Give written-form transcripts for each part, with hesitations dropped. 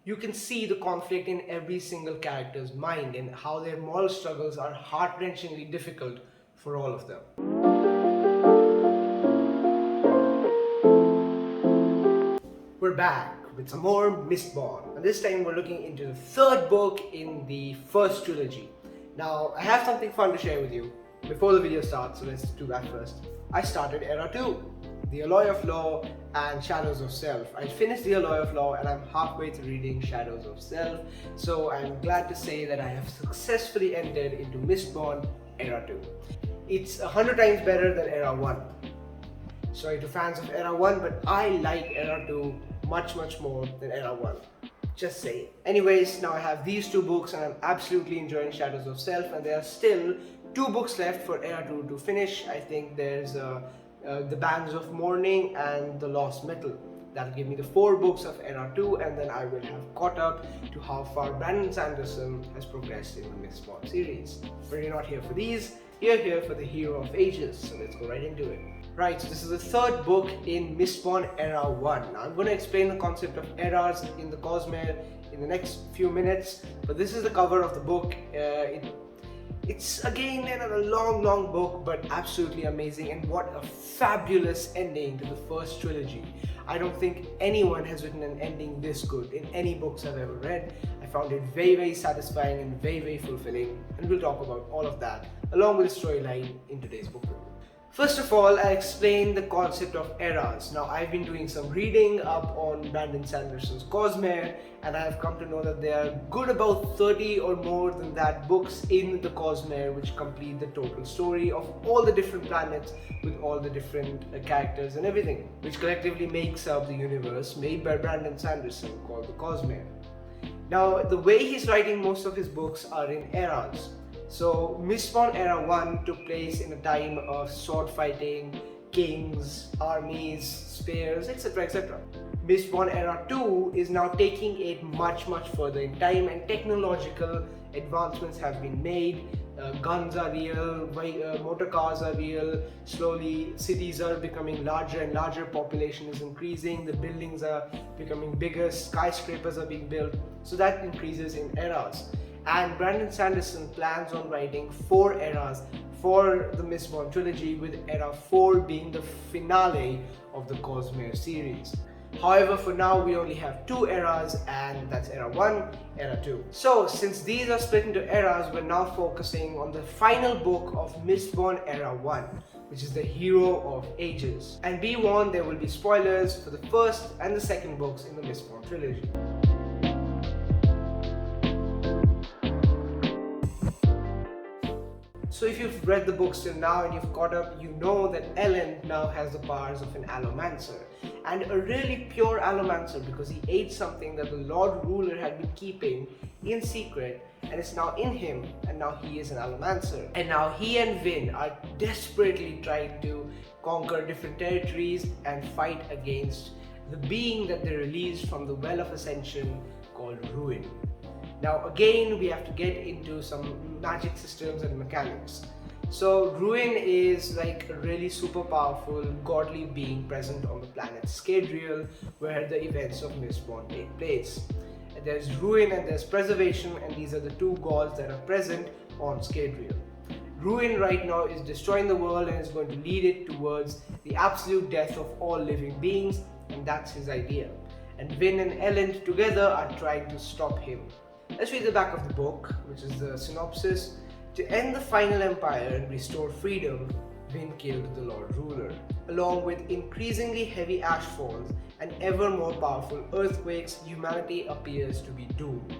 You can see the conflict in every single character's mind and how their moral struggles are heart-wrenchingly difficult for all of them. We're back with some more Mistborn, and this time we're looking into the third book in the first trilogy. Now, I have something fun to share with you before the video starts, so let's do that first. I started Era 2, The Alloy of Law and Shadows of Self. I finished The Alloy of Law and I'm halfway through reading Shadows of Self, so I'm glad to say that I have successfully entered into Mistborn Era 2. It's 100 times better than Era 1. Sorry to fans of Era 1, but I like Era 2 much more than Era 1. Just say. Anyways, now I have these two books and I'm absolutely enjoying Shadows of Self, and there are still 2 books left for Era 2 to finish. I think there's The Bands of Mourning and The Lost Metal. That'll give me the 4 books of Era 2, and then I will have caught up to how far Brandon Sanderson has progressed in the Mistborn series. But you're not here for these, you're here for the Hero of Ages, so let's go right into it. Right, so this is the third book in Mistborn Era 1. Now I'm going to explain the concept of eras in the Cosmere in the next few minutes, but this is the cover of the book. It's again another long book, but absolutely amazing, and what a fabulous ending to the first trilogy. I don't think anyone has written an ending this good in any books I've ever read. I found it very satisfying and very fulfilling, and we'll talk about all of that along with the storyline in today's book review. First of all, I'll explain the concept of eras. Now, I've been doing some reading up on Brandon Sanderson's Cosmere, and I've come to know that there are good about 30 or more than that books in the Cosmere which complete the total story of all the different planets with all the different characters and everything, which collectively makes up the universe made by Brandon Sanderson called the Cosmere. Now, the way he's writing most of his books are in eras. So, Mistborn Era 1 took place in a time of sword fighting, kings, armies, spears, etc. Mistborn Era 2 is now taking it much further in time, and technological advancements have been made. Guns are real, motor cars are real, slowly cities are becoming larger and larger, population is increasing, the buildings are becoming bigger, skyscrapers are being built, so that increases in eras. And Brandon Sanderson plans on writing 4 eras for the Mistborn trilogy, with Era 4 being the finale of the Cosmere series. However, for now we only have 2 eras, and that's Era 1, Era 2. So, since these are split into eras, we're now focusing on the final book of Mistborn Era 1, which is the Hero of Ages. And be warned, there will be spoilers for the first and the second books in the Mistborn trilogy. So if you've read the books till now and you've caught up, you know that Elend now has the powers of an Allomancer, and a really pure Allomancer, because he ate something that the Lord Ruler had been keeping in secret, and it's now in him, and now he is an Allomancer. And now he and Vin are desperately trying to conquer different territories and fight against the being that they released from the Well of Ascension called Ruin. Now again, we have to get into some magic systems and mechanics. So Ruin is like a really super powerful godly being present on the planet Scadrial, where the events of Mistborn take place. And there's Ruin and there's Preservation, and these are the 2 gods that are present on Scadrial. Ruin right now is destroying the world and is going to lead it towards the absolute death of all living beings, and that's his idea. And Vin and Elend together are trying to stop him. Let's read the back of the book, which is the synopsis. To end the final empire and restore freedom, Vin killed the Lord Ruler. Along with increasingly heavy ash falls and ever more powerful earthquakes, humanity appears to be doomed.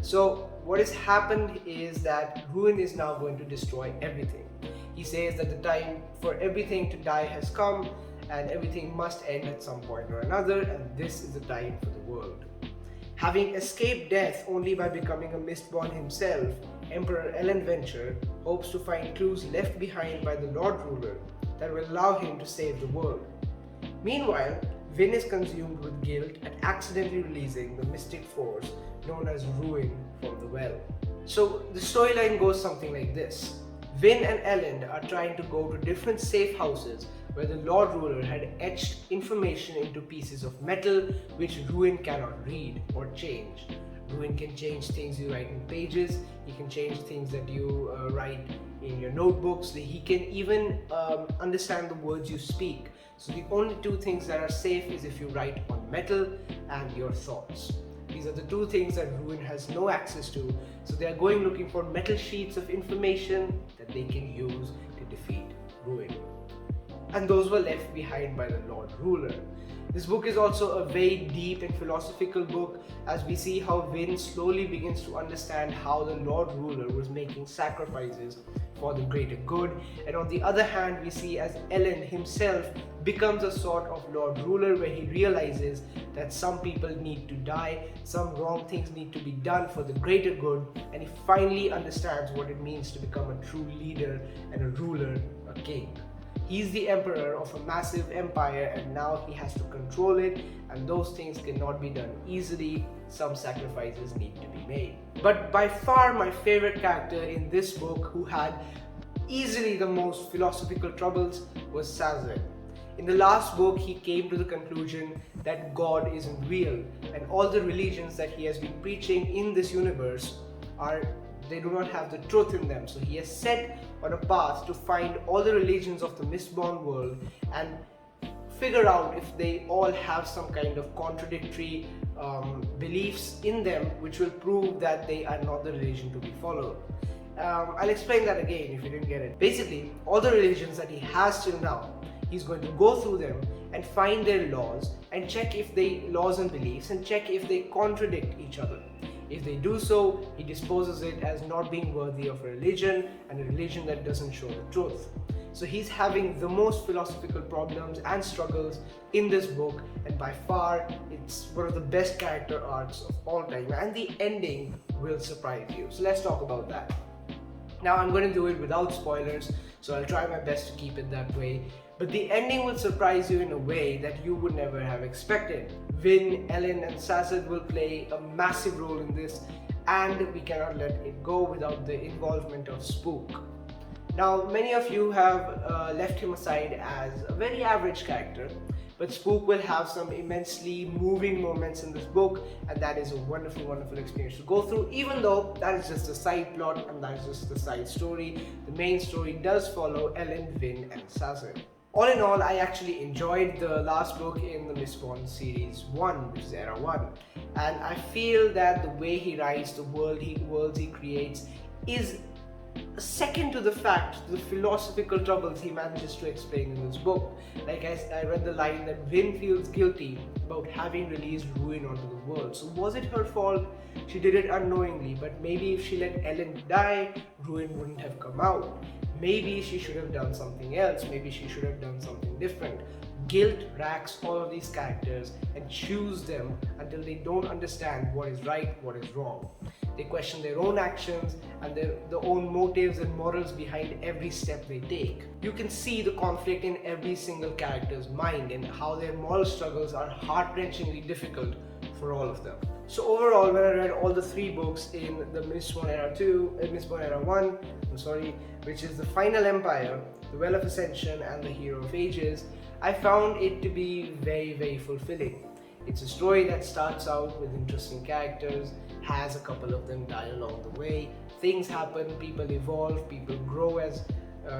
So what has happened is that Ruin is now going to destroy everything. He says that the time for everything to die has come, and everything must end at some point or another, and this is the time for the world. Having escaped death only by becoming a Mistborn himself, Emperor Elend Venture hopes to find clues left behind by the Lord Ruler that will allow him to save the world. Meanwhile, Vin is consumed with guilt at accidentally releasing the mystic force known as Ruin from the well. So the storyline goes something like this. Vin and Elend are trying to go to different safe houses where the Lord Ruler had etched information into pieces of metal which Ruin cannot read or change. Ruin can change things you write in pages, he can change things that you write in your notebooks, he can even understand the words you speak. So the only two things that are safe is if you write on metal and your thoughts. These are the two things that Ruin has no access to, so they are going looking for metal sheets of information that they can use to defeat Ruin. And those were left behind by the Lord Ruler. This book is also a very deep and philosophical book, as we see how Vin slowly begins to understand how the Lord Ruler was making sacrifices for the greater good, and on the other hand we see as Ellen himself becomes a sort of Lord Ruler, where he realizes that some people need to die, some wrong things need to be done for the greater good, and he finally understands what it means to become a true leader and a ruler, a king. He's the emperor of a massive empire, and now he has to control it, and those things cannot be done easily. Some sacrifices need to be made. But by far my favorite character in this book, who had easily the most philosophical troubles, was Sanderson. In the last book, he came to the conclusion that God isn't real, and all the religions that he has been preaching in this universe they do not have the truth in them. So he has set on a path to find all the religions of the Mistborn world and figure out if they all have some kind of contradictory beliefs in them, which will prove that they are not the religion to be followed. I'll explain that again if you didn't get it. Basically, all the religions that he has till now, he's going to go through them and find their laws and check if they laws and beliefs and check if they contradict each other. If they do so, he disposes it as not being worthy of a religion, and a religion that doesn't show the truth. So he's having the most philosophical problems and struggles in this book, and by far it's one of the best character arcs of all time, and the ending will surprise you. So let's talk about that. Now I'm going to do it without spoilers, so I'll try my best to keep it that way. But the ending will surprise you in a way that you would never have expected. Vin, Ellen and Sanderson will play a massive role in this, and we cannot let it go without the involvement of Spook. Now, many of you have left him aside as a very average character, but Spook will have some immensely moving moments in this book, and that is a wonderful, wonderful experience to go through, even though that is just a side plot and that is just the side story. The main story does follow Ellen, Vin and Sanderson. All in all, I actually enjoyed the last book in the Mistborn series 1, which is Era 1, and I feel that the way he writes, the worlds he creates is second to the fact, the philosophical troubles he manages to explain in this book. Like I read the line that Vin feels guilty about having released Ruin onto the world. So was it her fault? She did it unknowingly, but maybe if she let Ellen die, Ruin wouldn't have come out. Maybe she should have done something else, maybe she should have done something different. Guilt racks all of these characters and chews them until they don't understand what is right, what is wrong. They question their own actions and their own motives and morals behind every step they take. You can see the conflict in every single character's mind and how their moral struggles are heart-wrenchingly difficult for all of them. So overall, when I read all the 3 books in the Mistborn Era 1, which is the Final Empire, the Well of Ascension and the Hero of Ages, I found it to be very, very fulfilling. It's a story that starts out with interesting characters, has a couple of them die along the way, things happen, people evolve, people grow as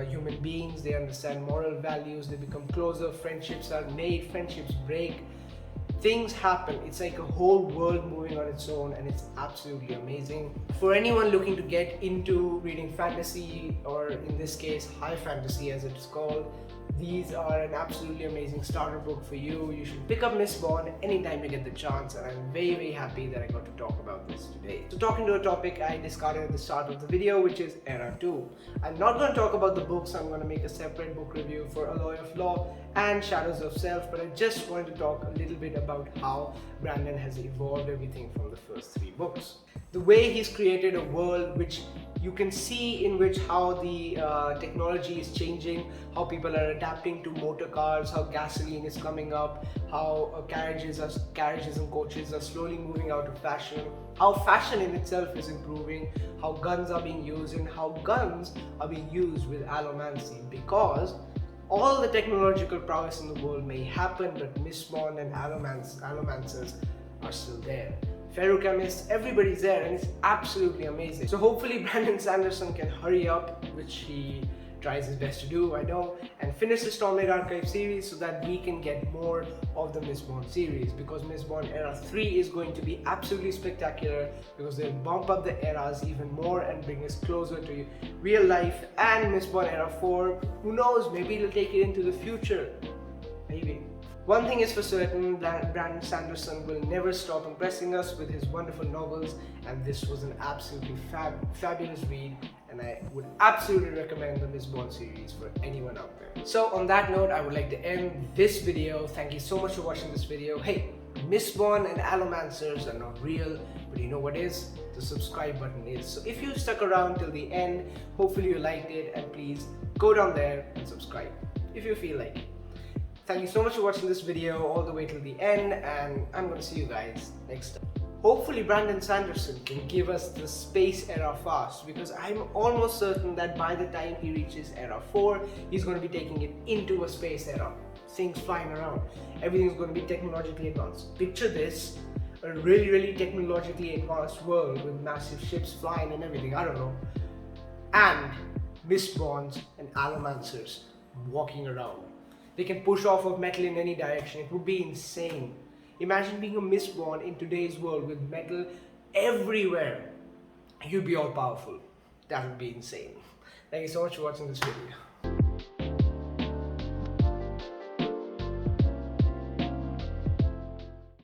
human beings, they understand moral values, they become closer, friendships are made, friendships break. Things happen. It's like a whole world moving on its own, and it's absolutely amazing. For anyone looking to get into reading fantasy, or in this case high fantasy as it's called, these are an absolutely amazing starter book for you. You should pick up Mistborn anytime you get the chance, and I'm very, very happy that I got to talk about this today. So talking to a topic I discarded at the start of the video, which is Era 2. I'm not going to talk about the books, I'm going to make a separate book review for Alloy of Law and Shadows of Self, but I just wanted to talk a little bit about how Brandon has evolved everything from the first 3 books. The way he's created a world which you can see in which how the technology is changing, how people are adapting to motor cars, how gasoline is coming up, how carriages and coaches are slowly moving out of fashion, how fashion in itself is improving, how guns are being used, and how guns are being used with allomancy, because All the technological prowess in the world may happen, but MISTBORN and allomancers are still there. Ferrochemists, everybody's there, and it's absolutely amazing. So hopefully Brandon Sanderson can hurry up, which he tries his best to do, I know, and finish the Stormlight Archive series so that we can get more of the MISTBORN series, because MISTBORN Era 3 is going to be absolutely spectacular, because they'll bump up the eras even more and bring us closer to real life. And MISTBORN Era 4, who knows, maybe it'll take it into the future, maybe. One thing is for certain, Brandon Sanderson will never stop impressing us with his wonderful novels, and this was an absolutely fabulous read, and I would absolutely recommend the MISTBORN series for anyone out there. So on that note, I would like to end this video. Thank you so much for watching this video. Hey, MISTBORN and allomancers are not real, but you know what is? The subscribe button is. So if you stuck around till the end, hopefully you liked it, and please go down there and subscribe if you feel like it. Thank you so much for watching this video all the way till the end, and I'm going to see you guys next time. Hopefully Brandon Sanderson can give us the space era fast, because I'm almost certain that by the time he reaches Era 4, he's going to be taking it into a space era. Things flying around. Everything's going to be technologically advanced. Picture this, a really technologically advanced world with massive ships flying and everything, I don't know. And MISTBORNs and allomancers walking around. They can push off of metal in any direction. It would be insane. Imagine being a MISTBORN in today's world with metal everywhere. You'd be all powerful. That would be insane. Thank you so much for watching this video.